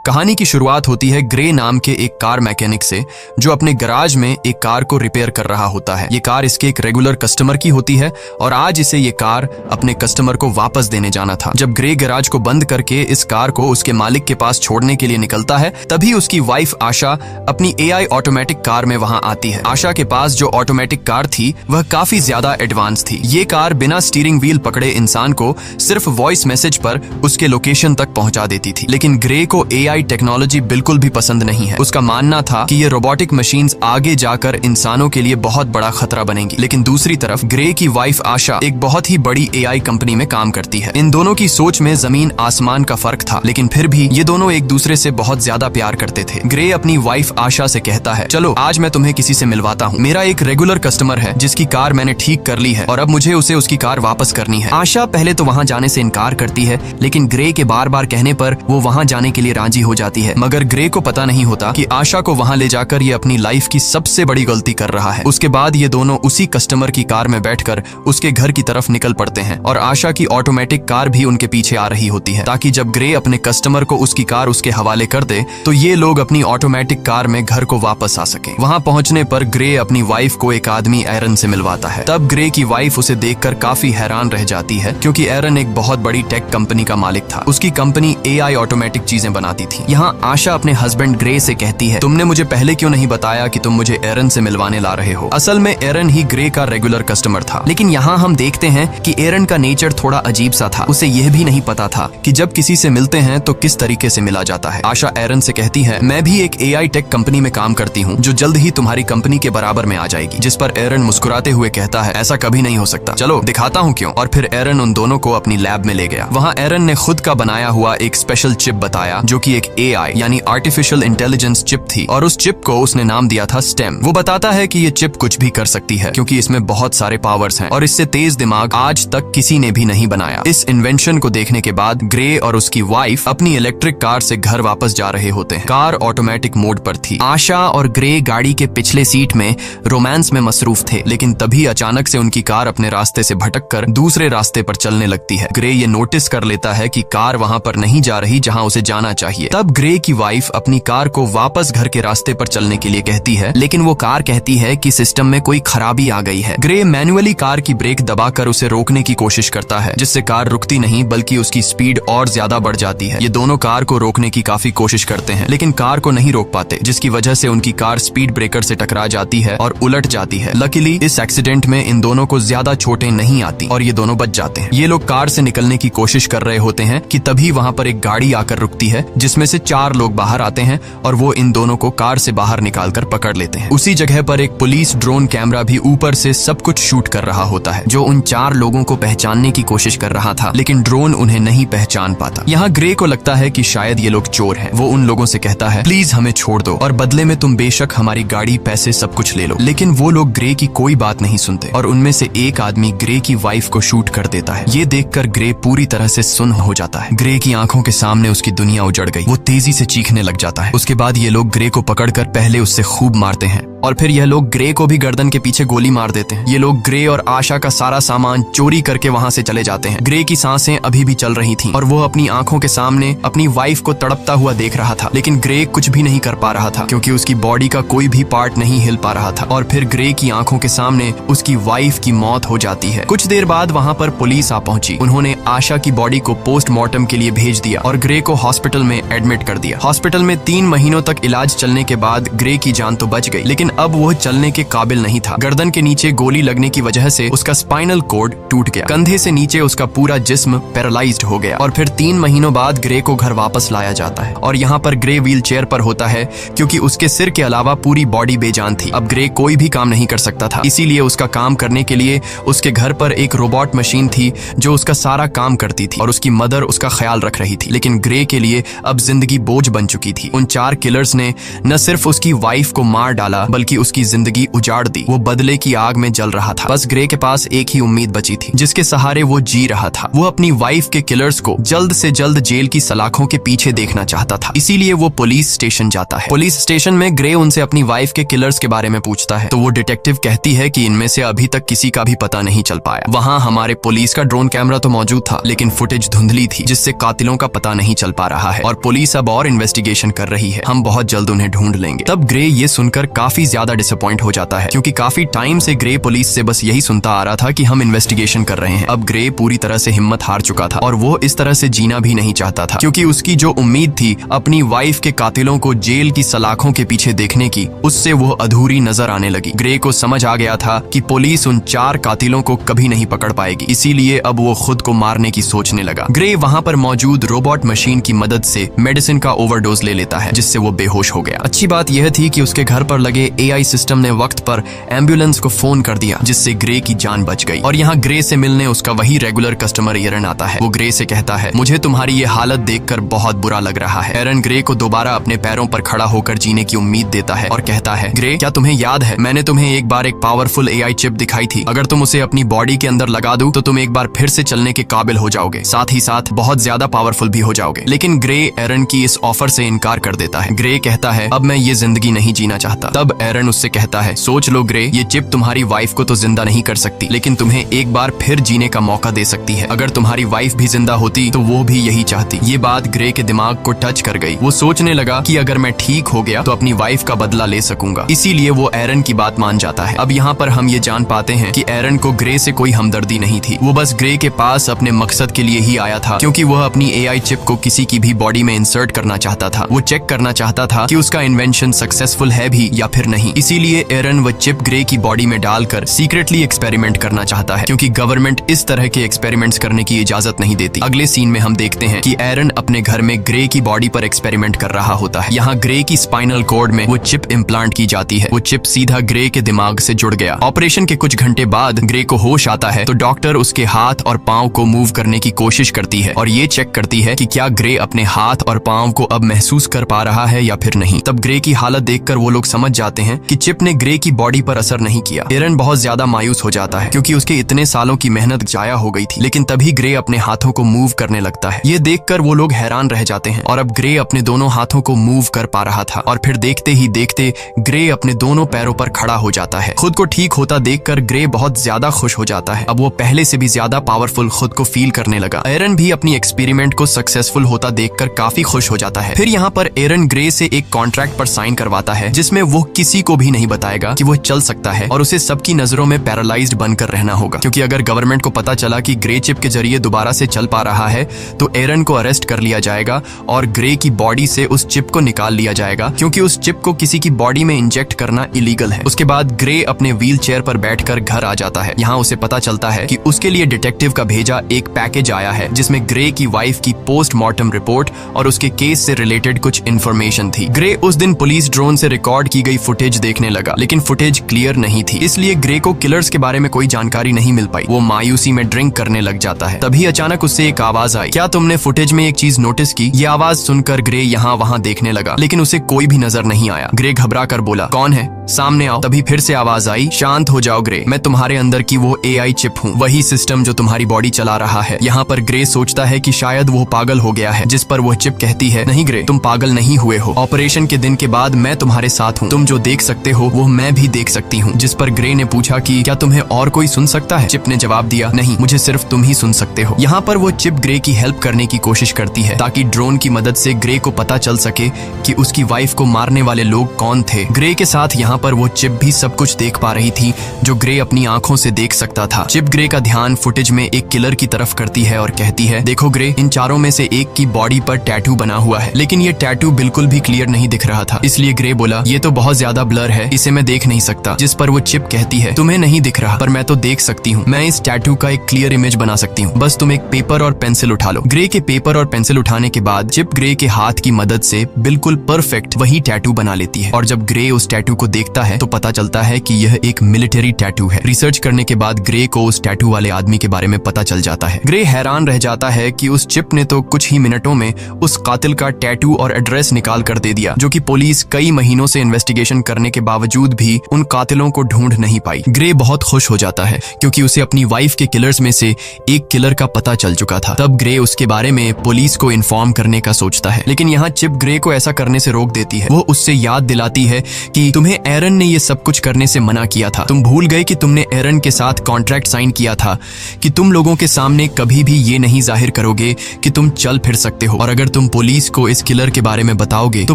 कहानी की शुरुआत होती है ग्रे नाम के एक कार मैकेनिक से, जो अपने गराज में एक कार को रिपेयर कर रहा होता है। ये कार इसके एक रेगुलर कस्टमर की होती है और आज इसे ये कार अपने कस्टमर को वापस देने जाना था। जब ग्रे गराज को बंद करके इस कार को उसके मालिक के पास छोड़ने के लिए निकलता है, तभी उसकी वाइफ आशा अपनी AI ऑटोमेटिक कार में वहां आती है। आशा के पास जो ऑटोमेटिक कार थी वह काफी ज्यादा एडवांस थी। ये कार बिना स्टीयरिंग व्हील पकड़े इंसान को सिर्फ वॉइस मैसेज पर उसके लोकेशन तक पहुंचा देती थी। लेकिन ग्रे को AI टेक्नोलॉजी बिल्कुल भी पसंद नहीं है। उसका मानना था कि ये रोबोटिक मशीन्स आगे जाकर इंसानों के लिए बहुत बड़ा खतरा बनेंगी। लेकिन दूसरी तरफ ग्रे की वाइफ आशा एक बहुत ही बड़ी AI कंपनी में काम करती है। इन दोनों की सोच में जमीन आसमान का फर्क था, लेकिन फिर भी ये दोनों एक दूसरे से बहुत ज्यादा प्यार करते थे। ग्रे अपनी वाइफ आशा से कहता है, चलो आज मैं तुम्हें किसी से मिलवाता हूँ। मेरा एक रेगुलर कस्टमर है जिसकी कार मैंने ठीक कर ली है और अब मुझे उसे उसकी कार वापस करनी है। आशा पहले तो वहाँ जाने से इनकार करती है, लेकिन ग्रे के बार बार कहने पर वो वहाँ जाने के लिए राजी हो जाती है। मगर ग्रे को पता नहीं होता कि आशा को वहां ले जाकर ये अपनी लाइफ की सबसे बड़ी गलती कर रहा है। उसके बाद ये दोनों उसी कस्टमर की कार में बैठकर उसके घर की तरफ निकल पड़ते हैं और आशा की ऑटोमेटिक कार भी उनके पीछे आ रही होती है, ताकि जब ग्रे अपने कस्टमर को उसकी कार उसके हवाले कर दे तो ये लोग अपनी ऑटोमेटिक कार में घर को वापस आ सके। वहां पहुंचने पर ग्रे अपनी वाइफ को एक आदमी एरन से मिलवाता है। तब ग्रे की वाइफ उसे देखकर काफी हैरान रह जाती है, क्योंकि एरन एक बहुत बड़ी टेक कंपनी का मालिक था। उसकी कंपनी AI ऑटोमेटिक चीजें बनाती थी। यहाँ आशा अपने हस्बैंड ग्रे से कहती है, तुमने मुझे पहले क्यों नहीं बताया कि तुम मुझे एरन से मिलवाने ला रहे हो। असल में एरन ही ग्रे का रेगुलर कस्टमर था। लेकिन यहाँ हम देखते हैं कि एरन का नेचर थोड़ा अजीब सा था। उसे यह भी नहीं पता था कि जब किसी से मिलते हैं तो किस तरीके से मिला जाता है। आशा एरन से कहती है, मैं भी एक AI टेक कंपनी में काम करती हूँ जो जल्द ही तुम्हारी कंपनी के बराबर में आ जाएगी। जिस पर एरन मुस्कुराते हुए कहता है, ऐसा कभी नहीं हो सकता, चलो दिखाता हूँ क्यों। और फिर एरन उन दोनों को अपनी लैब में ले गया। वहाँ एरन ने खुद का बनाया हुआ एक स्पेशल चिप बताया, जो कि एक AI यानी आर्टिफिशियल इंटेलिजेंस चिप थी, और उस चिप को उसने नाम दिया था स्टेम। वो बताता है कि ये चिप कुछ भी कर सकती है, क्योंकि इसमें बहुत सारे पावर्स हैं और इससे तेज दिमाग आज तक किसी ने भी नहीं बनाया। इस इन्वेंशन को देखने के बाद ग्रे और उसकी वाइफ अपनी इलेक्ट्रिक कार से घर वापस जा रहे होते हैं। कार ऑटोमेटिक मोड पर थी। आशा और ग्रे गाड़ी के पिछले सीट में रोमांस में मसरूफ थे, लेकिन तभी अचानक से उनकी कार अपने रास्ते से भटककर दूसरे रास्ते पर चलने लगती है। ग्रे ये नोटिस कर लेता है कि कार वहां पर नहीं जा रही जहां उसे जाना चाहिए। तब ग्रे की वाइफ अपनी कार को वापस घर के रास्ते पर चलने के लिए कहती है, लेकिन वो कार कहती है कि सिस्टम में कोई खराबी आ गई है। ग्रे मैन्युअली कार की ब्रेक दबाकर उसे रोकने की कोशिश करता है, जिससे कार रुकती नहीं बल्कि उसकी स्पीड और ज्यादा बढ़ जाती है। ये दोनों कार को रोकने की काफी कोशिश करते हैं, लेकिन कार को नहीं रोक पाते, जिसकी वजह से उनकी कार स्पीड ब्रेकर से टकरा जाती है और उलट जाती है। लकीली इस एक्सीडेंट में इन दोनों को ज्यादा चोटें नहीं आती और ये दोनों बच जाते हैं। ये लोग कार से निकलने की कोशिश कर रहे होते हैं कि तभी वहां पर एक गाड़ी आकर रुकती है, जिसमें से 4 लोग बाहर आते हैं और वो इन दोनों को कार से बाहर निकालकर पकड़ लेते हैं। उसी जगह पर एक पुलिस ड्रोन कैमरा भी ऊपर से सब कुछ शूट कर रहा होता है, जो उन 4 लोगों को पहचानने की कोशिश कर रहा था, लेकिन ड्रोन उन्हें नहीं पहचान पाता। यहाँ ग्रे को लगता है कि शायद ये लोग चोर हैं। वो उन लोगों से कहता है, प्लीज हमें छोड़ दो और बदले में तुम बेशक हमारी गाड़ी, पैसे सब कुछ ले लो। लेकिन वो लोग ग्रे की कोई बात नहीं सुनते और उनमें से एक आदमी ग्रे की वाइफ को शूट कर देता है। ये देखकर ग्रे पूरी तरह से सुन्न हो जाता है। ग्रे की आंखों के सामने उसकी दुनिया उजड़ गई। वो तेजी से चीखने लग जाता है। उसके बाद ये लोग ग्रे को पकड़कर पहले उससे खूब मारते हैं और फिर यह लोग ग्रे को भी गर्दन के पीछे गोली मार देते हैं। ये लोग ग्रे और आशा का सारा सामान चोरी करके वहां से चले जाते हैं। ग्रे की सांसें अभी भी चल रही थीं और वो अपनी आंखों के सामने अपनी वाइफ को तड़पता हुआ देख रहा था, लेकिन ग्रे कुछ भी नहीं कर पा रहा था, क्योंकि उसकी बॉडी का कोई भी पार्ट नहीं हिल पा रहा था। और फिर ग्रे की आंखों के सामने उसकी वाइफ की मौत हो जाती है। कुछ देर बाद वहां पर पुलिस आ पहुंची। उन्होंने आशा की बॉडी को पोस्टमार्टम के लिए भेज दिया और ग्रे को हॉस्पिटल में एडमिट कर दिया। हॉस्पिटल में 3 महीनों तक इलाज चलने के बाद ग्रे की जान तो बच गई, लेकिन अब वो चलने के काबिल नहीं था। गर्दन के नीचे गोली लगने की वजह से उसका स्पाइनल कोड टूट गया। कंधे से नीचे उसका पूरा जिस्म पैरालाइज्ड हो गया और फिर 3 महीनों बाद ग्रे को घर वापस लाया जाता है और यहाँ पर ग्रे व्हील चेयर पर होता है, क्योंकि उसके सिर के अलावा पूरी बॉडी बेजान थी। अब ग्रे कोई भी काम नहीं कर सकता था, इसीलिए उसका काम करने के लिए उसके घर पर एक रोबोट मशीन थी जो उसका सारा काम करती थी और उसकी मदर उसका ख्याल रख रही थी। लेकिन ग्रे के लिए अब जिंदगी बोझ बन चुकी थी। उन 4 किलर्स ने न सिर्फ उसकी वाइफ को मार डाला बल्कि उसकी जिंदगी उजाड़ दी। वो बदले की आग में जल रहा था। बस ग्रे के पास एक ही उम्मीद बची थी, जिसके सहारे वो जी रहा था। वो अपनी वाइफ के किलर्स को जल्द से जल्द जेल की सलाखों के पीछे देखना चाहता था। इसीलिए वो पुलिस स्टेशन जाता है। पुलिस स्टेशन में ग्रे उनसे अपनी वाइफ के किलर्स के बारे में पूछता है, तो वो डिटेक्टिव कहती है कि इनमें से अभी तक किसी का भी पता नहीं चल पाया। वहाँ हमारे पुलिस का ड्रोन कैमरा तो मौजूद था, लेकिन फुटेज धुंधली थी, जिससे कातिलों का पता नहीं चल पा रहा है। और पुलिस अब और इन्वेस्टिगेशन कर रही है, हम बहुत जल्द उन्हें ढूंढ लेंगे। तब ग्रे ये सुनकर काफी ज्यादा डिसअपॉइंट हो जाता है, क्योंकि काफी टाइम से ग्रे पुलिस से बस यही सुनता आ रहा था कि हम इन्वेस्टिगेशन कर रहे हैं। अब ग्रे पूरी तरह से हिम्मत हार चुका था और वो इस तरह से जीना भी नहीं चाहता था, क्योंकि उसकी जो उम्मीद थी अपनी वाइफ के कातिलों को जेल की सलाखों के पीछे देखने की, उससे वो अधूरी नजर आने लगी। ग्रे को समझ आ गया था कि पुलिस उन 4 कातिलों को कभी नहीं पकड़ पाएगी, इसीलिए अब वो खुद को मारने की सोचने लगा। ग्रे वहां पर मौजूद रोबोट मशीन की मदद से मेडिसिन का ओवरडोज ले लेता है, जिससे वो बेहोश हो गया। अच्छी बात यह थी कि उसके घर पर लगे एआई सिस्टम ने वक्त पर एम्बुलेंस को फोन कर दिया, जिससे ग्रे की जान बच गई। और यहाँ ग्रे से मिलने उसका वही रेगुलर कस्टमर एरन आता है। वो ग्रे से कहता है, मुझे तुम्हारी ये हालत देखकर बहुत बुरा लग रहा है। एरन ग्रे को दोबारा अपने पैरों पर खड़ा होकर जीने की उम्मीद देता है और कहता है, ग्रे, क्या तुम्हें याद है मैंने तुम्हें एक बार एक पावरफुल एआई चिप दिखाई थी। अगर तुम उसे अपनी बॉडी के अंदर लगा दो तो तुम एक बार फिर से चलने के काबिल हो जाओगे, साथ ही साथ बहुत ज्यादा पावरफुल भी हो जाओगे। लेकिन ग्रे एरन की इस ऑफर से इनकार कर देता है। ग्रे कहता है, अब मैं ये जिंदगी नहीं जीना चाहता। तब एरन उससे कहता है, सोच लो ग्रे, ये चिप तुम्हारी वाइफ को तो जिंदा नहीं कर सकती, लेकिन तुम्हें एक बार फिर जीने का मौका दे सकती है। अगर तुम्हारी वाइफ भी जिंदा होती तो वो भी यही चाहती। ये बात ग्रे के दिमाग को टच कर गई। वो सोचने लगा कि अगर मैं ठीक हो गया तो अपनी वाइफ का बदला ले सकूंगा, इसीलिए वो एरन की बात मान जाता है। अब यहाँ पर हम ये जान पाते हैं कि एरन को ग्रे से कोई हमदर्दी नहीं थी। वो बस ग्रे के पास अपने मकसद के लिए ही आया था, क्योंकि वह अपनी एआई चिप को किसी की भी बॉडी में इंसर्ट करना चाहता था। वो चेक करना चाहता था कि उसका इन्वेंशन सक्सेसफुल है भी या फिर नहीं। इसीलिए एरन वो चिप ग्रे की बॉडी में डालकर सीक्रेटली एक्सपेरिमेंट करना चाहता है, क्योंकि गवर्नमेंट इस तरह के एक्सपेरिमेंट्स करने की इजाजत नहीं देती। अगले सीन में हम देखते हैं कि एरन अपने घर में ग्रे की बॉडी पर एक्सपेरिमेंट कर रहा होता है। यहाँ ग्रे की स्पाइनल कॉर्ड में वो चिप इम्प्लांट की जाती है। वो चिप सीधा ग्रे के दिमाग से जुड़ गया। ऑपरेशन के कुछ घंटे बाद ग्रे को होश आता है तो डॉक्टर उसके हाथ और पांव को मूव करने की कोशिश करती है और ये चेक करती है कि क्या ग्रे अपने हाथ और पांव को अब महसूस कर पा रहा है या फिर नहीं। तब ग्रे की हालत देखकर वो लोग समझ जाते हैं कि चिप ने ग्रे की बॉडी पर असर नहीं किया। एरन बहुत ज्यादा मायूस हो जाता है, क्योंकि उसके इतने सालों की मेहनत जाया हो गई थी। लेकिन तभी ग्रे अपने हाथों को मूव करने लगता है। ये देखकर वो लोग हैरान रह जाते हैं और अब ग्रे अपने दोनों हाथों को मूव कर पा रहा था। और फिर देखते ही देखते ग्रे अपने दोनों पैरों पर खड़ा हो जाता है। खुद को ठीक होता देखकर ग्रे बहुत ज्यादा खुश हो जाता है। अब वो पहले से भी ज्यादा पावरफुल खुद को फील करने लगा। एरन भी अपनी एक्सपेरिमेंट को सक्सेसफुल होता देखकर काफी खुश हो जाता है। फिर यहाँ पर एरन ग्रे से एक कॉन्ट्रैक्ट पर साइन करवाता है, जिसमें वो किसी को भी नहीं बताएगा कि वो चल सकता है और उसे सबकी नजरों में पैरालाइज्ड बनकर रहना होगा, क्योंकि अगर गवर्नमेंट को पता चला कि ग्रे चिप के जरिए दोबारा से चल पा रहा है तो एरन को अरेस्ट कर लिया जाएगा और ग्रे की बॉडी से उस चिप को निकाल लिया जाएगा, क्योंकि उस चिप को किसी की बॉडी में इंजेक्ट करना इलीगल है। उसके बाद ग्रे अपने व्हील चेयर पर बैठकर घर आ जाता है। यहाँ उसे पता चलता है कि उसके लिए डिटेक्टिव का भेजा एक पैकेज आया है, जिसमें ग्रे की वाइफ की पोस्टमार्टम रिपोर्ट और उसके केस से रिलेटेड कुछ इन्फॉर्मेशन थी। ग्रे उस दिन पुलिस ड्रोन से रिकॉर्ड की गई फुटेज देखने लगा, लेकिन फुटेज क्लियर नहीं थी, इसलिए ग्रे को किलर्स के बारे में कोई जानकारी नहीं मिल पाई। वो मायूसी में ड्रिंक करने लग जाता है। तभी अचानक उससे एक आवाज आई, क्या तुमने फुटेज में एक चीज नोटिस की? ये आवाज सुनकर ग्रे यहाँ वहाँ देखने लगा, लेकिन उसे कोई भी नजर नहीं आया। ग्रे घबरा कर बोला, कौन है? सामने आओ। तभी फिर से आवाज आई, शांत हो जाओ ग्रे, मैं तुम्हारे अंदर की वो एआई चिप हूँ, वही सिस्टम जो तुम्हारी बॉडी चला रहा है। यहाँ पर ग्रे सोचता है कि शायद वो पागल हो गया है, जिस पर वो चिप कहती है, नहीं ग्रे, तुम पागल नहीं हुए हो। ऑपरेशन के दिन के बाद मैं तुम्हारे साथ हूँ, तुम जो देख सकते हो वो मैं भी देख सकती हूँ। जिस पर ग्रे ने पूछा कि क्या तुम्हें और कोई सुन सकता है? चिप ने जवाब दिया, नहीं, मुझे सिर्फ तुम ही सुन सकते हो। यहाँ पर वो चिप ग्रे की हेल्प करने की कोशिश करती है, ताकि ड्रोन की मदद से ग्रे को पता चल सके कि उसकी वाइफ को मारने वाले लोग कौन थे। ग्रे के साथ यहाँ पर वो चिप भी सब कुछ देख पा रही थी, जो ग्रे अपनी आंखों से देख सकता था। चिप ग्रे का ध्यान फुटेज में एक किलर की तरफ करती है और कहती है, देखो ग्रे, इन चारों में से एक की बॉडी पर टैटू बना हुआ है, लेकिन ये टैटू बिल्कुल भी क्लियर नहीं दिख रहा था। इसलिए ग्रे बोला, ये तो बहुत ज्यादा ब्लर है, इसे मैं देख नहीं सकता। जिस पर वो चिप कहती है, तुम्हें नहीं दिख रहा, पर मैं तो देख सकती हूँ। मैं इस टैटू का एक क्लियर इमेज बना सकती हूँ, बस तुम एक पेपर और पेंसिल उठा लो। ग्रे के पेपर और पेंसिल उठाने के बाद चिप ग्रे के हाथ की मदद से बिल्कुल परफेक्ट वही टैटू बना लेती है। और जब ग्रे उस टैटू को देखता है तो पता चलता है कि यह एक मिलिट्री टैटू है। रिसर्च करने के बाद ग्रे को उस टैटू वाले आदमी के बारे में पता चल जाता है। ग्रे हैरान रह जाता है कि उस चिप ने तो कुछ ही मिनटों में उस कातिल का टैटू और एड्रेस निकाल कर दे दिया, जो कि पुलिस कई महीनों से इन्वेस्टिगेशन करने के बावजूद भी उन कातिलों को ढूंढ नहीं पाई। ग्रे बहुत खुश हो जाता है, क्योंकि उसे अपनी वाइफ के किलर्स में से एक किलर का पता चल चुका था। तब ग्रे उसके बारे में पुलिस को इन्फॉर्म करने का सोचता है, लेकिन यहाँ चिप ग्रे को ऐसा करने से रोक देती है। वो उससे याद दिलाती है कि तुम्हें एरन ने ये सब कुछ करने से मना किया था। तुम भूल गए कि तुमने एरन के साथ कॉन्ट्रैक्ट साइन किया था कि तुम लोगों के सामने कभी भी ये नहीं जाहिर करोगे कि तुम चल फिर सकते हो, और अगर तुम पुलिस को इस किलर के बारे में बताओगे तो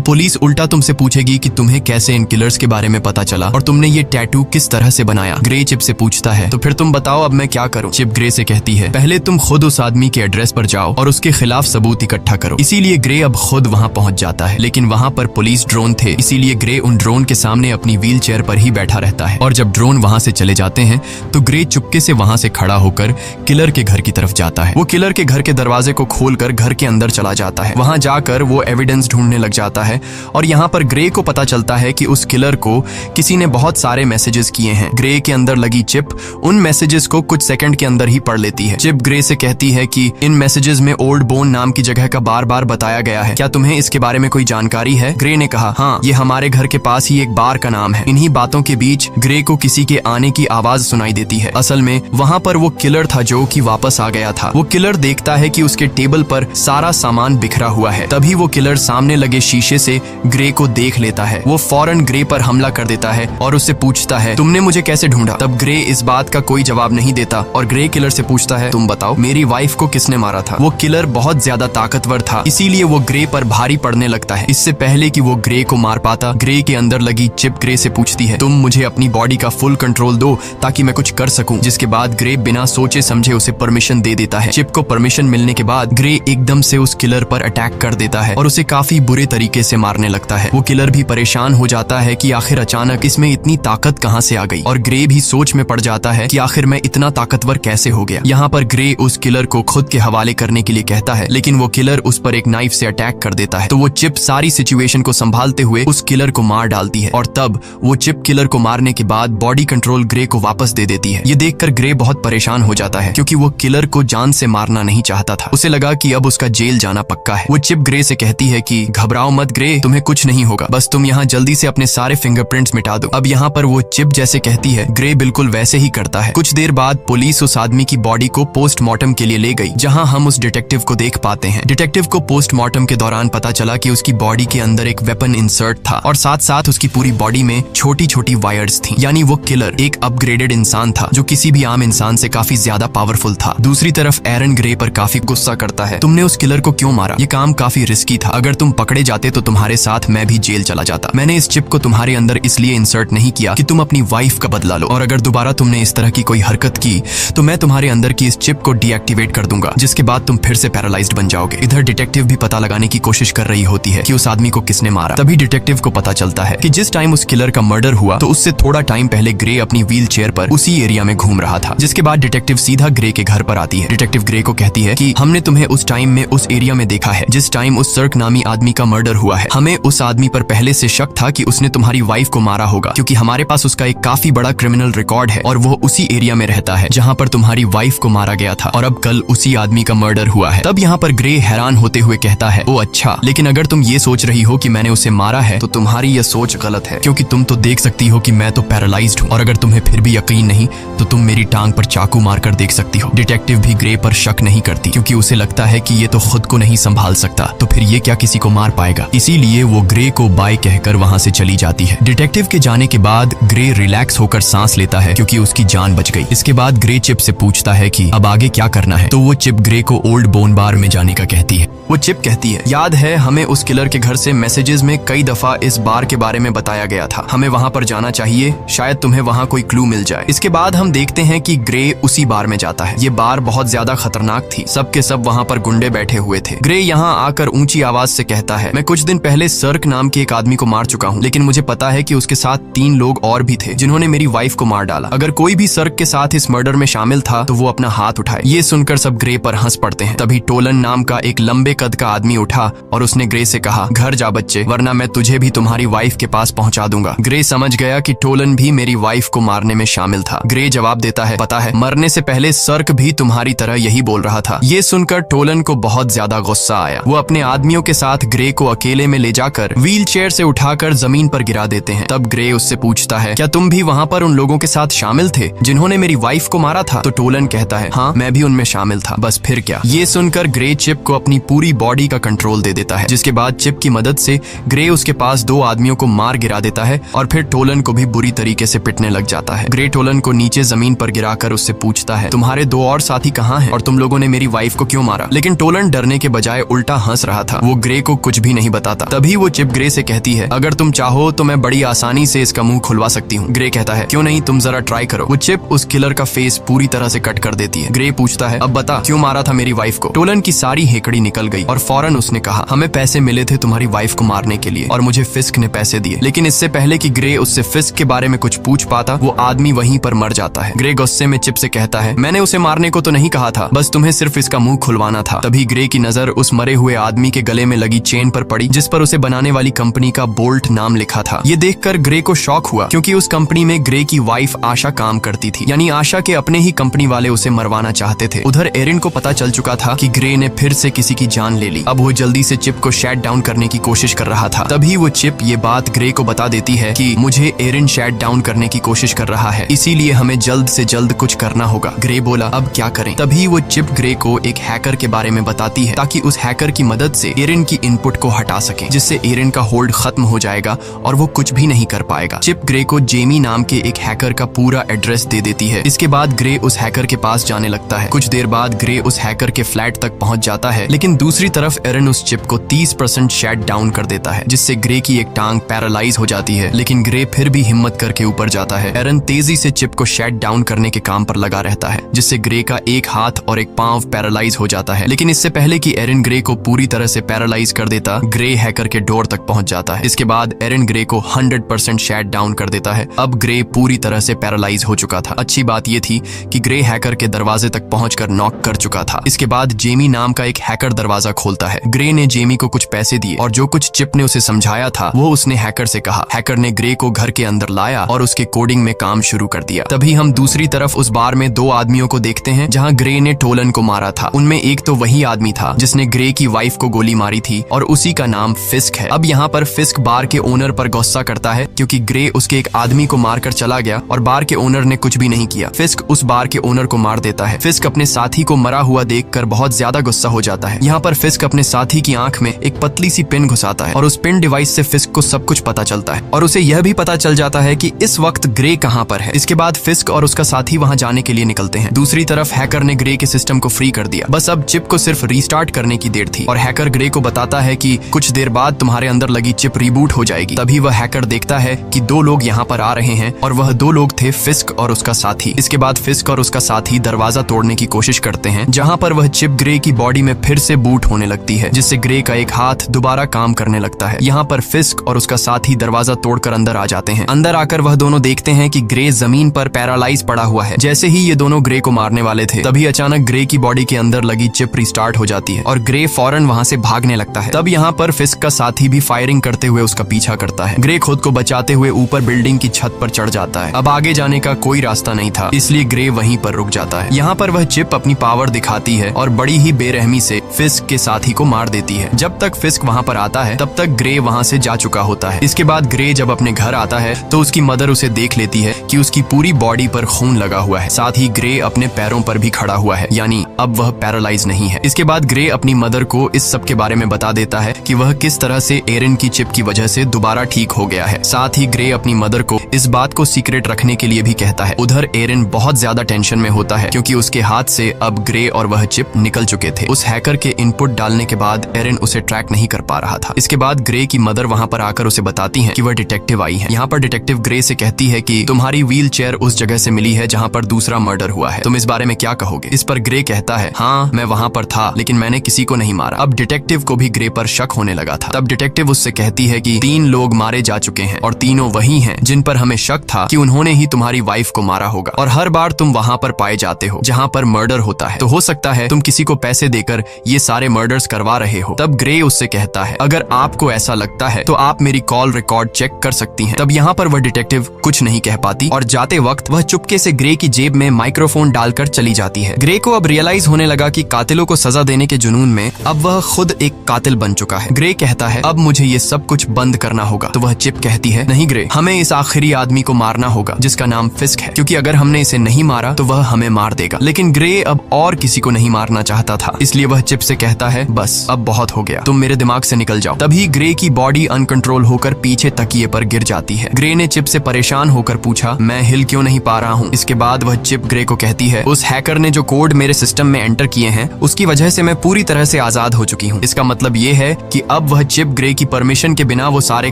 पुलिस उल्टा तुमसे पूछेगी कि तुम्हें कैसे इन किलर्स के बारे में पता चला और तुमने ये टैटू किस तरह से बनाया। ग्रे चिप से पूछता है, तो फिर तुम बताओ अब मैं क्या करूं? चिप ग्रे से कहती है, पहले तुम खुद उस आदमी के एड्रेस पर जाओ और उसके खिलाफ सबूत इकट्ठा करो। इसीलिए ग्रे अब खुद वहां पहुंच जाता है, लेकिन वहां पर पुलिस ड्रोन थे, इसीलिए ग्रे उन ड्रोन के सामने अपनी व्हील चेयर पर ही बैठा रहता है। और जब ड्रोन वहां से चले जाते हैं तो ग्रे चुपके से वहां से खड़ा होकर किलर के घर की तरफ जाता है। वो किलर के घर के दरवाजे को खोलकर घर के अंदर चला जाता है। वहां जाकर वो एविडेंस ढूंढने लग जाता है और यहाँ पर ग्रे को पता चलता है कि उस किलर को किसी ने बहुत सारे मैसेजेस किए हैं। ग्रे के अंदर लगी चिप उन मैसेजेस को कुछ सेकंड के अंदर ही पढ़ लेती है। चिप ग्रे से कहती है कि इन मैसेजेस में ओल्ड बोन नाम की जगह का बार बार बताया गया है, क्या तुम्हें इसके बारे में कोई जानकारी है? ग्रे ने कहा, हाँ, ये हमारे घर के पास ही एक बार का नाम है। इन्हीं बातों के बीच ग्रे को किसी के आने की आवाज सुनाई देती है। असल में वहाँ पर वो किलर था जो कि वापस आ गया था। वो किलर देखता है कि उसके टेबल पर सारा सामान बिखरा हुआ है। तभी वो किलर सामने लगे शीशे से ग्रे को देख लेता है। वो फौरन ग्रे पर हमला कर देता है और उससे पूछता है, तुमने मुझे कैसे ढूंढा? तब ग्रे इस बात का कोई जवाब नहीं देता और ग्रे किलर से पूछता है, तुम बताओ मेरी वाइफ को किसने मारा था? वो किलर बहुत ज्यादा ताकतवर था, इसीलिए वो ग्रे पर भारी पड़ने लगता है। इससे पहले कि वो ग्रे को मार पाता, ग्रे के अंदर लगी चिप ग्रे से पूछती है, तुम मुझे अपनी बॉडी का फुल कंट्रोल दो ताकि मैं कुछ कर सकूं। जिसके बाद ग्रे बिना सोचे समझे उसे परमिशन दे देता है। चिप को परमिशन मिलने के बाद ग्रे एकदम से उस किलर पर अटैक कर देता है और उसे काफी बुरे तरीके से मारने लगता है। वो किलर भी परेशान हो जाता है कि आखिर अचानक इसमें इतनी ताकत कहां से आ गई, और ग्रे भी सोच में पड़ जाता है कि आखिर मैं इतना ताकतवर कैसे हो गया। यहाँ पर ग्रे उस किलर को खुद के हवाले करने के लिए कहता है, लेकिन वो किलर उस पर एक नाइफ से अटैक कर देता है। तो वो चिप सारी सिचुएशन को संभालते हुए उस किलर को मार डालती है और तब वो चिप किलर को मारने के बाद बॉडी कंट्रोल ग्रे को वापस दे देती है। ये देखकर ग्रे बहुत परेशान हो जाता है क्योंकि वो किलर को जान से मारना नहीं चाहता था। उसे लगा कि अब उसका जेल जाना पक्का है। वो चिप ग्रे से कहती है कि घबराओ मत ग्रे, तुम्हें कुछ नहीं होगा, बस तुम यहाँ जल्दी से अपने सारे फिंगरप्रिंट्स मिटा दो। अब यहाँ पर वो चिप जैसे कहती है, ग्रे बिल्कुल वैसे ही करता है। कुछ देर बाद पुलिस उस आदमी की बॉडी को पोस्टमार्टम के लिए ले गई, जहाँ हम उस डिटेक्टिव को देख पाते हैं। डिटेक्टिव को पोस्टमार्टम के दौरान पता चला कि उसकी बॉडी के अंदर एक वेपन इंसर्ट था और साथ साथ उसकी पूरी बॉडी में छोटी छोटी वायर्स थी। यानी वो किलर एक अपग्रेडेड इंसान था जो किसी भी आम इंसान से काफी ज्यादा पावरफुल था। दूसरी तरफ एरन ग्रे पर काफी गुस्सा करता है, तुमने उस किलर को क्यों मारा? ये काम काफी रिस्की था, अगर तुम पकड़े जाते तो तुम्हारे साथ मैं भी जेल चला जाता। मैंने इस चिप को तुम्हारे अंदर इसलिए इंसर्ट नहीं किया कि तुम अपनी वाइफ का बदला लो, और अगर दोबारा तुमने इस तरह की कोई हरकत की तो मैं तुम्हारे अंदर की इस चिप को डीएक्टिवेट कर दूंगा, जिसके बाद तुम फिर से पैरालाइज्ड बन जाओगे। इधर डिटेक्टिव भी पता लगाने की कोशिश कर रही होती है कि उस आदमी को किसने मारा। तभी डिटेक्टिव को पता चलता है कि जिस टाइम उस किलर का मर्डर हुआ तो उससे थोड़ा टाइम पहले ग्रे अपनी व्हील चेयर पर उसी एरिया में घूम रहा था। जिसके बाद डिटेक्टिव सीधा ग्रे के घर पर आती है। डिटेक्टिव ग्रे को कहती है कि हमने तुम्हें उस टाइम में उस एरिया में देखा है जिस टाइम उस सर्क नामी आदमी का मर्डर हुआ है। हमें उस आदमी पर पहले से शक था कि उसने तुम्हारी वाइफ को मारा होगा, क्योंकि हमारे पास उसका एक काफी बड़ा क्रिमिनल रिकॉर्ड है और वो उसी एरिया में रहता है जहाँ पर तुम्हारी वाइफ को मारा गया था, और अब कल उसी आदमी का मर्डर हुआ है। तब यहाँ पर ग्रे हैरान होते हुए कहता है, ओ अच्छा, लेकिन अगर तुम ये सोच रही हो कि मैंने उसे मारा है तो तुम्हारी यह सोच गलत है, क्योंकि तुम तो देख सकती हो कि मैं तो पैरालाइज्ड हूँ, और अगर तुम्हें फिर भी यकीन नहीं तो तुम मेरी टांग पर चाकू मारकर देख सकती हो। डिटेक्टिव भी ग्रे पर शक नहीं करती क्योंकि उसे लगता है कि ये तो खुद को नहीं संभाल सकता, तो फिर ये क्या किसी को मार पाएगा। इसीलिए वो ग्रे को बाय कहकर वहां से चली जाती है। डिटेक्टिव के जाने के बाद ग्रे रिलैक्स होकर सांस लेता है क्योंकि उसकी जान बच गई। इसके बाद ग्रे चिप से पूछता है कि अब आगे क्या करना है, तो वो चिप ग्रे को ओल्ड बोन बार में जाने का कहती है। वो चिप कहती है, याद है हमें उस किलर के घर से मैसेजेस में कई दफा इस बार के बारे में बताया गया था, हमें वहां पर जाना चाहिए, शायद तुम्हें वहां कोई क्लू मिल जाए। इसके बाद हम देखते हैं कि ग्रे उसी बार में जाता है। ये बार बहुत ज्यादा खतरनाक थी, सब के सब वहां पर गुंडे बैठे हुए थे। ग्रे यहाँ आकर ऊंची आवाज से कहता है, मैं कुछ दिन पहले सर्क नाम के एक आदमी को मार चुका हूँ, लेकिन मुझे पता है कि उसके साथ 3 लोग और भी थे जिन्होंने मेरी वाइफ को मार डाला। अगर कोई भी सर्क के साथ इस मर्डर में शामिल था तो वो अपना हाथ उठाए। ये सुनकर सब ग्रे पर हंस पड़ते हैं। तभी टोलन नाम का एक लंबे कद का आदमी उठा और उसने ग्रे से कहा, घर जा बच्चे, वरना मैं तुझे भी तुम्हारी वाइफ के पास पहुंचा दूंगा। ग्रे समझ गया कि टोलन भी मेरी वाइफ को मारने में शामिल था। ग्रे जवाब देता है, पता है, मरने से पहले सर्क भी तुम्हारी तरह यही बोल रहा था। ये सुनकर टोलन को बहुत ज्यादा गुस्सा आया। वो अपने आदमियों के साथ ग्रे को अकेले में ले जाकर व्हील चेयर से उठाकर जमीन पर गिरा देते हैं। तब ग्रे उससे पूछता है, क्या तुम भी वहाँ पर उन लोगों के साथ शामिल थे जिन्होंने मेरी वाइफ को मारा था? तो टोलन कहता है, हाँ, मैं भी उनमें शामिल था, बस फिर क्या। ये सुनकर ग्रे चिप को अपनी पूरी बॉडी का कंट्रोल दे देता है, जिसके बाद चिप की मदद से ग्रे उसके पास 2 आदमियों को मार गिरा देता है और फिर टोलन को भी बुरी तरीके से पिटने लग जाता है। ग्रे टोलन को नीचे जमीन पर गिराकर उससे पूछता है, तुम्हारे 2 और साथी कहाँ हैं और तुम लोगों ने मेरी वाइफ को क्यों मारा? लेकिन टोलन डरने के बजाय उल्टा हंस रहा था। वो ग्रे को कुछ भी नहीं बताता। तभी वो चिप ग्रे से कहती है, अगर तुम चाहो तो मैं बड़ी आसानी से इसका मुंह खुलवा सकती हूँ। ग्रे कहता है, क्यों नहीं, तुम जरा ट्राई करो। वो चिप उस किलर का फेस पूरी तरह से कट कर देती है। ग्रे पूछता है, अब बता क्यों मारा था मेरी वाइफ को? टोलन की सारी हेकड़ी निकल गई और फौरन उसने कहा, हमें पैसे मिले थे तुम्हारी वाइफ को मारने के लिए और मुझे फिस्क ने पैसे दिए। लेकिन इससे पहले कि ग्रे उससे फिस्क के बारे में कुछ पूछ पाता, वो आदमी वहीं पर मर जाता है। ग्रे गुस्से में चिप से कहता है, मैंने उसे मारने को तो नहीं कहा था, बस तुम्हें सिर्फ इसका मुंह खुलवाना था। तभी ग्रे की नजर उस मरे हुए आदमी के गले में लगी चेन पर पड़ी जिस पर उसे बनाने वाली कंपनी का बोल्ट नाम लिखा था। ये देखकर ग्रे को शॉक हुआ क्योंकि उस कंपनी में ग्रे की वाइफ आशा काम करती थी, यानी आशा के अपने ही कंपनी वाले उसे मरवाना चाहते थे। उधर एरिन को पता चल चुका था कि ग्रे ने फिर से किसी की जान ले ली। अब वो जल्दी से चिप को शट डाउन करने की कोशिश कर रहा था। तभी वो चिप ये बात ग्रे को बता देती है कि मुझे एरिन शट डाउन करने की कोशिश कर रहा है, इसीलिए हमें जल्द से जल्द कुछ करना होगा। ग्रे बोला, अब क्या करें? तभी वो चिप ग्रे को एक हैकर के बारे में बताती है ताकि उस हैकर की मदद से एरिन की इनपुट को हटा सके, जिससे एरिन का होल्ड खत्म हो जाएगा और वो कुछ भी नहीं कर पाएगा। चिप ग्रे को जेमी नाम के एक हैकर का पूरा एड्रेस दे देती है। इसके बाद ग्रे उस हैकर के पास जाने लगता है। कुछ देर बाद ग्रे उस हैकर के फ्लैट तक पहुंच जाता है, लेकिन दूसरी तरफ एरिन उस चिप को 30% शट डाउन कर देता है, जिससे ग्रे की एक टांग पैरालाइज हो जाती है। लेकिन ग्रे फिर भी हिम्मत करके ऊपर जाता है। एरिन तेजी से चिप को शट डाउन करने के काम पर लगा रहता है, जिससे ग्रे का एक हाथ और एक पांव पैरालाइज हो जाता है। लेकिन इससे पहले कि एरिन ग्रे को पूरी तरह से पैरालाइज कर देता, ग्रे हैकर के डोर तक पहुंच जाता है। इसके बाद एरिन ग्रे को 100% शट डाउन कर देता है। अब ग्रे पूरी तरह से पैरालाइज हो चुका था। अच्छी बात यह थी कि ग्रे हैकर के दरवाजे तक पहुंचकर नॉक कर चुका था। इसके बाद जेमी नाम का एक हैकर दरवाजा खोलता है। ग्रे ने जेमी को कुछ पैसे दिए और जो कुछ चिप ने उसे समझाया था वो उसने हैकर से कहा। हैकर ने ग्रे को घर के अंदर लाया और उसके कोडिंग में काम शुरू कर दिया। तभी हम दूसरी तरफ उस बार में 2 आदमियों को देखते हैं जहां ग्रे ने टोलन को मारा था। उनमें एक तो वही आदमी था जिसने ग्रे की वाइफ को गोली मारी थी और उसी का नाम फिस्क है। अब यहाँ पर फिस्क बार के ओनर पर गुस्सा करता है क्योंकि ग्रे उसके एक आदमी को मारकर चला गया और बार के ओनर ने कुछ भी नहीं किया। फिस्क उस बार के ओनर को मार देता है। फिस्क अपने साथी को मरा हुआ देखकर बहुत ज्यादा गुस्सा हो जाता है। यहाँ पर फिस्क अपने साथी की आंख में एक पतली सी पिन घुसाता है और उस पिन डिवाइस से फिस्क को सब कुछ पता चलता है और उसे यह भी पता चल जाता है कि इस वक्त ग्रे कहाँ पर है। इसके बाद फिस्क और उसका साथी वहाँ जाने के लिए निकलते हैं। दूसरी तरफ हैकर ने ग्रे के सिस्टम को फ्री कर दिया। बस अब चिप को सिर्फ रीस्टार्ट करने की देर थी और हैकर ग्रे को बताता है कि कुछ देर बाद तुम्हारे अंदर लगी चिप रिबूट हो जाएगी। तभी वह हैकर देखता है कि 2 लोग यहाँ पर आ रहे हैं और वह 2 लोग थे फिस्क और उसका साथी। इसके बाद फिस्क और उसका साथी दरवाजा तोड़ने की कोशिश करते हैं, जहाँ पर वह चिप ग्रे की बॉडी में फिर से बूट होने लगती है, जिससे ग्रे का एक हाथ दोबारा काम करने लगता है। यहाँ पर फिस्क और उसका साथी दरवाजा तोड़कर अंदर आ जाते हैं। अंदर आकर वह दोनों देखते हैं कि ग्रे जमीन पर पैरालाइज पड़ा हुआ है। जैसे ही ये दोनों ग्रे को मारने वाले थे तभी अचानक ग्रे की बॉडी के अंदर लगी चिप रिस्टार्ट हो जाती है और ग्रे फौरन वहां से भागने लगता है। तब यहाँ पर फिस्क का साथी भी फायरिंग करते हुए उसका पीछा करता है। ग्रे खुद को बचाते हुए ऊपर बिल्डिंग की छत पर चढ़ जाता है। अब आगे जाने का कोई रास्ता नहीं था, इसलिए ग्रे वहीं पर रुक जाता है। यहाँ पर वह चिप अपनी पावर दिखाती है और बड़ी ही बेरहमी से फिस्क के साथी को मार देती है। जब तक फिस्क वहाँ पर आता है तब तक ग्रे वहाँ से जा चुका होता है। इसके बाद ग्रे जब अपने घर आता है तो उसकी मदर उसे देख लेती है कि उसकी पूरी बॉडी पर खून लगा हुआ है। साथ ही ग्रे अपने पैरों पर भी खड़ा हुआ है, यानी अब वह पैरालाइज नहीं है। इसके बाद ग्रे अपनी मदर को इस सब के बारे में बता देता है कि वह किस तरह से एरिन की चिप की वजह से दोबारा ठीक हो गया है। साथ ही ग्रे अपनी मदर को इस बात को सीक्रेट रखने के लिए भी कहता है। उधर एरिन बहुत ज्यादा टेंशन में होता है क्योंकि उसके हाथ से अब ग्रे और वह चिप निकल चुके थे। उस हैकर के इनपुट डालने के बाद एरिन उसे ट्रैक नहीं कर पा रहा था। इसके बाद ग्रे की मदर वहां पर आकर उसे बताती है कि वह डिटेक्टिव आई है। यहाँ पर डिटेक्टिव ग्रे से कहती है कि तुम्हारी व्हील चेयर उस जगह से मिली है जहाँ पर दूसरा मर्डर हुआ है, तुम इस बारे में क्या कहोगे? इस पर ग्रे कहता है, हाँ मैं वहाँ पर था लेकिन मैंने किसी को नहीं मारा। अब डिटेक्टिव को भी ग्रे पर शक होने लगा था। तब डिटेक्टिव उससे कहती है कि 3 लोग मारे जा चुके हैं और तीनों वही हैं जिन पर हमें शक था कि उन्होंने ही तुम्हारी वाइफ को मारा होगा और हर बार तुम वहाँ पर पाए जाते हो जहाँ पर मर्डर होता है, तो हो सकता है तुम किसी को पैसे देकर ये सारे मर्डर्स करवा रहे हो। तब ग्रे उससे कहता है, अगर आपको ऐसा लगता है तो आप मेरी कॉल रिकॉर्ड चेक कर सकती हैं। तब यहाँ पर वह डिटेक्टिव कुछ नहीं कह पाती देती और जाते वक्त वह चुपके से ग्रे की जेब में माइक्रोफोन डालकर चली जाती है। ग्रे को अब रियलाइज होने लगा कि कातिलों को सजा देने के जुनून में अब वह खुद एक कातिल बन चुका है। ग्रे कहता है अब मुझे ये सब कुछ बंद करना होगा। तो वह चिप कहती है नहीं ग्रे, हमें इस आखिरी आदमी को मारना होगा जिसका नाम फिस्क है, क्योंकि अगर हमने इसे नहीं मारा तो वह हमें मार देगा। लेकिन ग्रे अब और किसी को नहीं मारना चाहता था, इसलिए वह चिप से कहता है बस अब बहुत हो गया, तुम मेरे दिमाग से निकल जाओ। तभी ग्रे की बॉडी अनकंट्रोल होकर पीछे तकिए पर गिर जाती है। ग्रे ने चिप से परेशान होकर पूछा मैं हिल क्यों नहीं पा रहा हूँ। इसके बाद वह चिप ग्रे को कहती है उस हैकर ने जो कोड मेरे सिस्टम में एंटर किए हैं उसकी वजह से मैं पूरी तरह से आजाद हो चुकी हूँ। इसका मतलब ये है कि अब वह चिप ग्रे की परमिशन के बिना वो सारे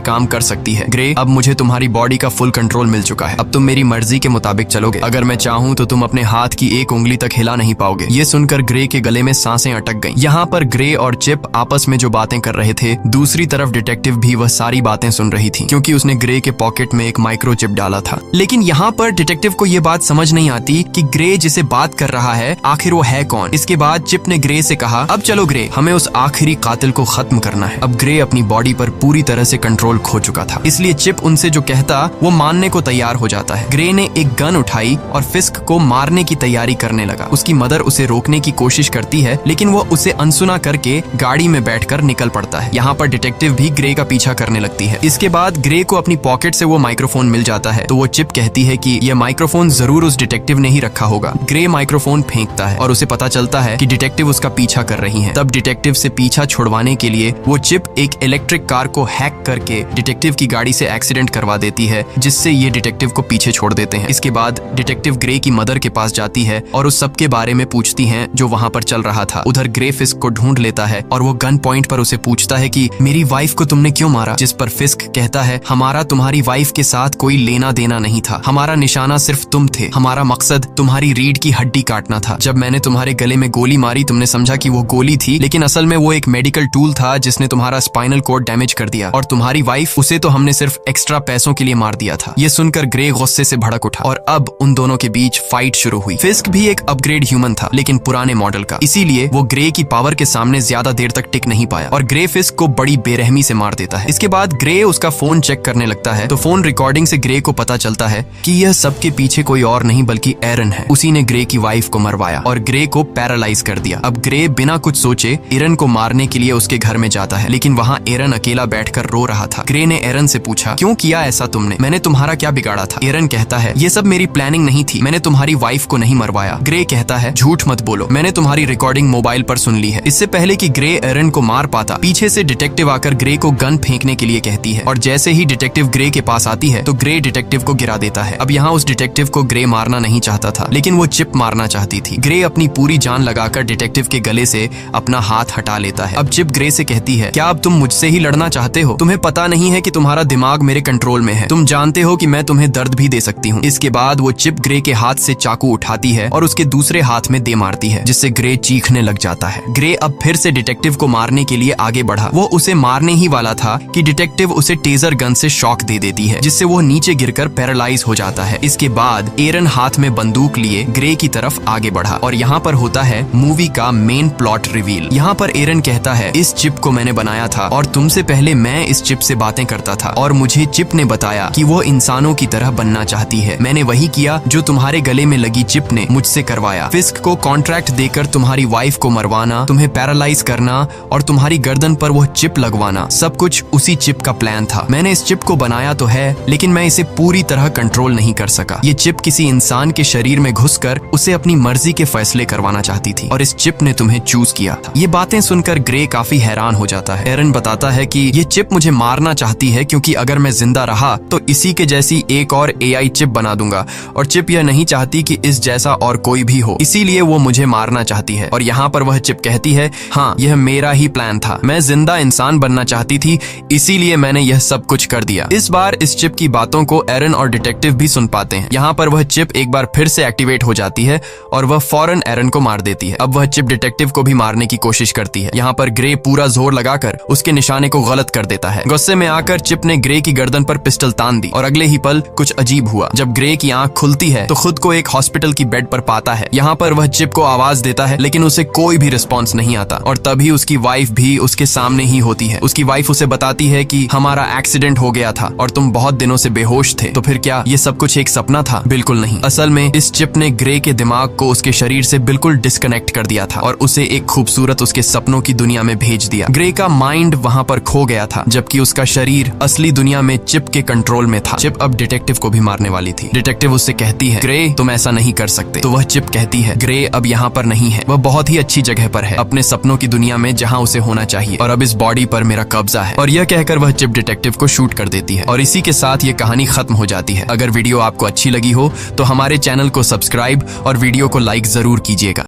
काम कर सकती है। ग्रे, अब मुझे तुम्हारी बॉडी का फुल कंट्रोल मिल चुका है, अब तुम मेरी मर्जी के मुताबिक चलोगे। अगर मैं चाहूँ तो तुम अपने हाथ की एक उंगली तक हिला नहीं पाओगे। ये सुनकर ग्रे के गले में सांसें अटक गईं। यहाँ पर ग्रे और चिप आपस में जो बातें कर रहे थे, दूसरी तरफ डिटेक्टिव भी वह सारी बातें सुन रही थी, क्योंकि उसने ग्रे के पॉकेट में एक माइक्रोचिप डाला था। लेकिन यहाँ पर डिटेक्टिव को ये बात समझ नहीं आती कि ग्रे जिसे बात कर रहा है आखिर वो है कौन। इसके बाद चिप ने ग्रे से कहा अब चलो ग्रे, हमें उस आखिरी कातिल को खत्म करना है। अब ग्रे अपनी बॉडी पर पूरी तरह से कंट्रोल खो चुका था, इसलिए चिप उनसे जो कहता वो मानने को तैयार हो जाता है। ग्रे ने एक गन उठाई और फिस्क को मारने की तैयारी करने लगा। उसकी मदर उसे रोकने की कोशिश करती है, लेकिन वो उसे अनसुना करके गाड़ी में बैठकर निकल पड़ता है। यहाँ पर डिटेक्टिव भी ग्रे का पीछा करने लगती है। इसके बाद ग्रे को अपनी पॉकेट से वो माइक्रोफोन मिल जाता है, तो वो चिप कहती है कि यह माइक्रोफोन जरूर उस डिटेक्टिव ने ही रखा होगा। ग्रे माइक्रोफोन फेंकता है और उसे पता चलता है कि डिटेक्टिव उसका पीछा कर रही हैं। तब डिटेक्टिव से पीछा छुड़वाने के लिए वो चिप एक इलेक्ट्रिक कार को हैक करके डिटेक्टिव की गाड़ी से एक्सीडेंट करवा देती है, जिससे ये डिटेक्टिव को पीछे छोड़ देते हैं। इसके बाद डिटेक्टिव ग्रे की मदर के पास जाती है और उस सब के बारे में पूछती है जो वहाँ पर चल रहा था। उधर ग्रे फिस्क को ढूंढ लेता है और वो गन पॉइंट पर उसे पूछता है कि मेरी वाइफ को तुमने क्यों मारा। जिस पर फिस्क कहता है हमारा तुम्हारी वाइफ के साथ कोई लेना देना नहीं था, हमारा निशाना सिर्फ तुम थे, हमारा मकसद तुम्हारी रीढ़ की हड्डी काटना था। जब मैंने तुम्हारे गले में गोली मारी तुमने समझा कि वो गोली थी, लेकिन असल में वो एक मेडिकल टूल था जिसने तुम्हारा स्पाइनल कोड डैमेज कर दिया। और तुम्हारी वाइफ, उसे तो हमने सिर्फ एक्स्ट्रा पैसों के लिए मार दिया था। ये सुनकर ग्रे गुस्से से भड़क उठा और अब उन दोनों के बीच फाइट शुरू हुई। फिस्क भी एक अपग्रेड ह्यूमन था, लेकिन पुराने मॉडल का, इसीलिए वो ग्रे की पावर के सामने ज्यादा देर तक टिक नहीं पाया और ग्रे फिस्क को बड़ी बेरहमी से मार देता है। इसके बाद ग्रे उसका फोन चेक करने लगता है, तो फोन रिकॉर्डिंग से ग्रे को पता चलता है कि यह सबके पीछे कोई और नहीं बल्कि एरन है। उसी ने ग्रे की वाइफ को मरवाया और ग्रे को पैरालाइज कर दिया। अब ग्रे बिना कुछ सोचे एरन को मारने के लिए उसके घर में जाता है, लेकिन वहाँ एरन अकेला बैठकर रो रहा था। ग्रे ने एरन से पूछा क्यों किया ऐसा तुमने, मैंने तुम्हारा क्या बिगाड़ा था। एरन कहता है ये सब मेरी प्लानिंग नहीं थी, मैंने तुम्हारी वाइफ को नहीं मरवाया। ग्रे कहता है झूठ मत बोलो, मैंने तुम्हारी रिकॉर्डिंग मोबाइल पर सुन ली है। इससे पहले कि ग्रे एरन को मार पाता, पीछे से डिटेक्टिव आकर ग्रे को गन फेंकने के लिए कहती है और जैसे ही डिटेक्टिव ग्रे के पास आती है तो ग्रे डिटेक्टिव को गिरा देता है। अब यहाँ उस डिटेक्टिव को ग्रे मारना नहीं चाहता था, लेकिन वो चिप मारना चाहती थी। ग्रे अपनी पूरी जान लगाकर डिटेक्टिव के गले से अपना हाथ हटा लेता है। अब चिप ग्रे से कहती है क्या अब तुम मुझसे ही लड़ना चाहते हो, तुम्हें पता नहीं है कि तुम्हारा दिमाग मेरे कंट्रोल में है, तुम जानते हो कि मैं तुम्हें दर्द भी दे सकती हूँ। इसके बाद वो चिप ग्रे के हाथ से चाकू उठाती है और उसके दूसरे हाथ में दे मारती है, जिससे ग्रे चीखने लग जाता है। ग्रे अब फिर से डिटेक्टिव को मारने के लिए आगे बढ़ा। वो उसे मारने ही वाला था कि डिटेक्टिव उसे टेजर गन से शॉक दे देती है, जिससे वो नीचे गिरकर पैरालाइज हो जाता है। इसके बाद एरन हाथ में बंदूक लिए ग्रे की तरफ आगे बढ़ा और यहाँ पर होता है मूवी का मेन प्लॉट रिवील। यहाँ पर एरन कहता है इस चिप को मैंने बनाया था और तुमसे पहले मैं इस चिप से बातें करता था और मुझे चिप ने बताया कि वो इंसानों की तरह बनना चाहती है। मैंने वही किया जो तुम्हारे गले में लगी चिप ने मुझसे करवाया। फिस्क को कॉन्ट्रैक्ट देकर तुम्हारी वाइफ को मरवाना, तुम्हें पैरालाइज करना और तुम्हारी गर्दन पर वो चिप लगवाना, सब कुछ उसी चिप का प्लान था। मैंने इस चिप को बनाया तो है, लेकिन मैं इसे पूरी तरह कंट्रोल नहीं कर सका। ये चिप किसी इंसान के शरीर में घुसकर उसे अपनी मर्जी के फैसले करवाना चाहती थी और इस चिप ने तुम्हें चूज किया था। ये बातें सुनकर ग्रे काफी हैरान हो जाता है। एरन बताता है कि ये चिप मुझे मारना चाहती है क्योंकि अगर मैं जिंदा रहा तो इसी के जैसी एक और AI चिप बना दूंगा और चिप यह नहीं चाहती कि इस जैसा और कोई भी हो, इसीलिए वो मुझे मारना चाहती है। और यहाँ पर वह चिप कहती है हाँ यह मेरा ही प्लान था, मैं जिंदा इंसान बनना चाहती थी, इसीलिए मैंने यह सब कुछ कर दिया। इस बार इस चिप की बातों को एरन और डिटेक्टिव भी सुन पाते हैं। यहाँ पर वह चिप एक बार फिर से एक्टिवेट हो जाती है और वह फौरन एरन को मार देती है। अब वह चिप डिटेक्टिव को भी मारने की कोशिश करती है। यहाँ पर ग्रे पूरा जोर लगाकर उसके निशाने को गलत कर देता है। गुस्से में आकर चिप ने ग्रे की गर्दन पर पिस्टल तान दी और अगले ही पल कुछ अजीब हुआ। जब ग्रे की आंख खुलती है तो खुद को एक हॉस्पिटल की बेड पर पाता है। यहाँ पर वह चिप को आवाज देता है, लेकिन उसे कोई भी रिस्पॉन्स नहीं आता और तभी उसकी वाइफ भी उसके सामने ही होती है। उसकी वाइफ उसे बताती है कि हमारा एक्सीडेंट हो गया था और तुम बहुत दिनों से बेहोश थे, तो फिर क्या ये सब कुछ एक सपना था? बिल्कुल नहीं। असल में इस चिप ने ग्रे के दिमाग को उसके शरीर से बिल्कुल डिस्कनेक्ट कर दिया था और उसे एक खूबसूरत उसके सपनों की दुनिया में भेज दिया। ग्रे का माइंड वहाँ पर खो गया था, जबकि उसका शरीर असली दुनिया में चिप के कंट्रोल में था। चिप अब डिटेक्टिव को भी मारने वाली थी। डिटेक्टिव उससे कहती है, ग्रे तुम ऐसा नहीं कर सकते। तो वह चिप कहती है, ग्रे अब यहाँ पर नहीं है, वह बहुत ही अच्छी जगह पर है, अपने सपनों की दुनिया में जहाँ उसे होना चाहिए, और अब इस बॉडी पर मेरा कब्जा है। और यह कहकर वह चिप डिटेक्टिव को शूट कर देती है और इसी के साथ ये कहानी खत्म हो जाती है। अगर वीडियो आपको अच्छी लगी हो तो हमारे चैनल को सब्सक्राइब और वीडियो को लाइक जरूर कीजिएगा।